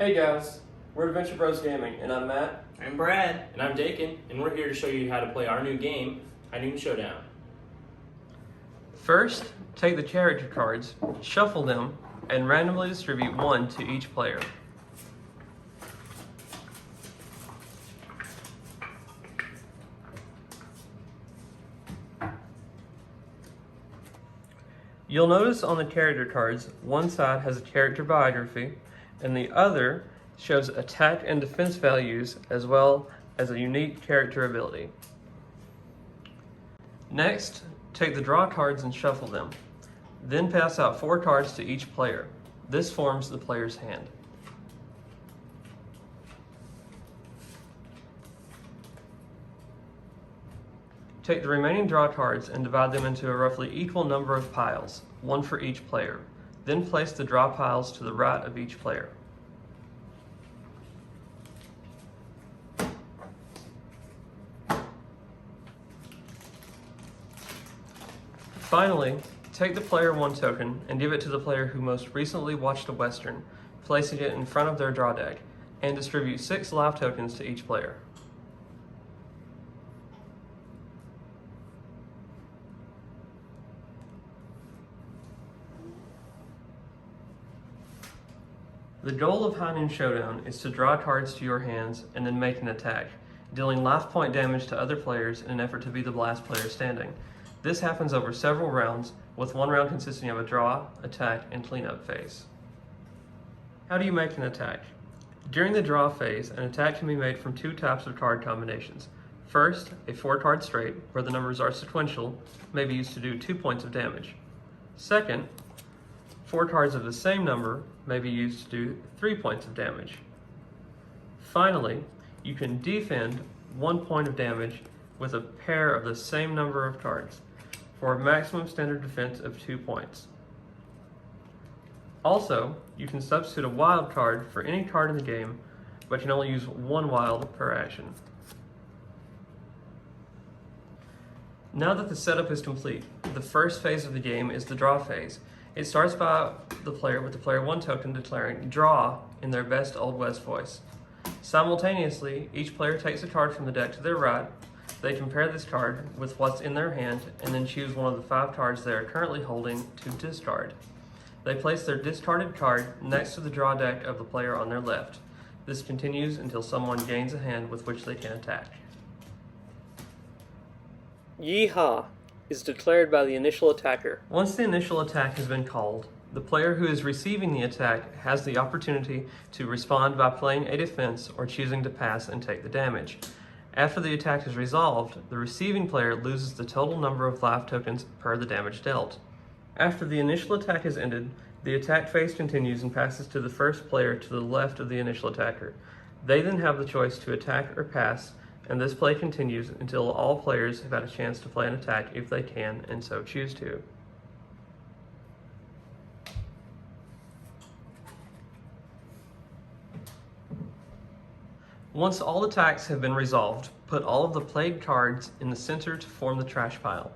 Hey guys, we're Adventure Bros Gaming, and I'm Matt. I'm Brad. And I'm Dakin, and we're here to show you how to play our new game, Noon Showdown. First, take the character cards, shuffle them, and randomly distribute one to each player. You'll notice on the character cards, one side has a character biography, and the other shows attack and defense values as well as a unique character ability. Next, take the draw cards and shuffle them. Then pass out 4 cards to each player. This forms the player's hand. Take the remaining draw cards and divide them into a roughly equal number of piles, one for each player. Then place the draw piles to the right of each player. Finally, take the player 1 token and give it to the player who most recently watched a Western, placing it in front of their draw deck, and distribute 6 life tokens to each player. The goal of Noon Showdown is to draw cards to your hands and then make an attack, dealing life point damage to other players in an effort to be the last player standing. This happens over several rounds, with one round consisting of a draw, attack, and cleanup phase. How do you make an attack? During the draw phase, an attack can be made from 2 types of card combinations. First, a 4-card straight, where the numbers are sequential, may be used to do 2 points of damage. Second, 4 cards of the same number may be used to do 3 points of damage. Finally, you can defend 1 point of damage with a pair of the same number of cards, for a maximum standard defense of 2 points. Also, you can substitute a wild card for any card in the game, but you can only use 1 wild per action. Now that the setup is complete, the first phase of the game is the draw phase. It starts by the player with the player 1 token declaring draw in their best Old West voice. Simultaneously, each player takes a card from the deck to their right. They compare this card with what's in their hand and then choose one of the 5 cards they are currently holding to discard. They place their discarded card next to the draw deck of the player on their left. This continues until someone gains a hand with which they can attack. Yeehaw is declared by the initial attacker. Once the initial attack has been called, the player who is receiving the attack has the opportunity to respond by playing a defense or choosing to pass and take the damage. After the attack is resolved, the receiving player loses the total number of life tokens per the damage dealt. After the initial attack has ended, the attack phase continues and passes to the first player to the left of the initial attacker. They then have the choice to attack or pass, and this play continues until all players have had a chance to play an attack if they can and so choose to. Once all attacks have been resolved, put all of the played cards in the center to form the trash pile.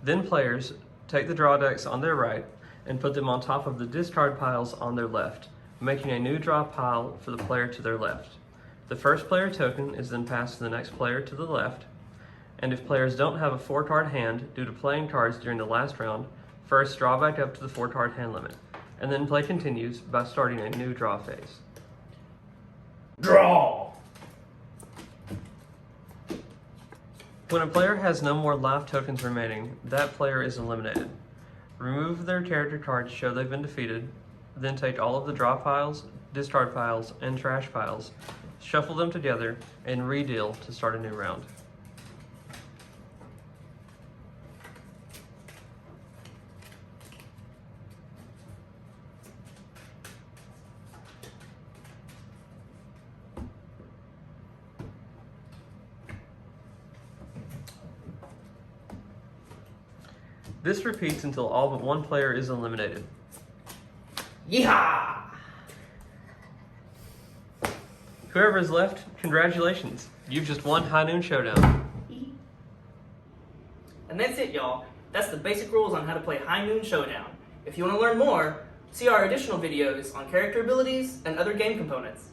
Then players take the draw decks on their right and put them on top of the discard piles on their left, making a new draw pile for the player to their left. The first player token is then passed to the next player to the left, and if players don't have a 4-card hand due to playing cards during the last round, first draw back up to the 4-card hand limit, and then play continues by starting a new draw phase. Draw! When a player has no more life tokens remaining, that player is eliminated. Remove their character card to show they've been defeated, then take all of the draw piles, discard piles, and trash piles, shuffle them together, and redeal to start a new round. This repeats until all but one player is eliminated. Yeehaw! Whoever is left, congratulations. You've just won Noon Showdown. And that's it, y'all. That's the basic rules on how to play Noon Showdown. If you want to learn more, See our additional videos on character abilities and other game components.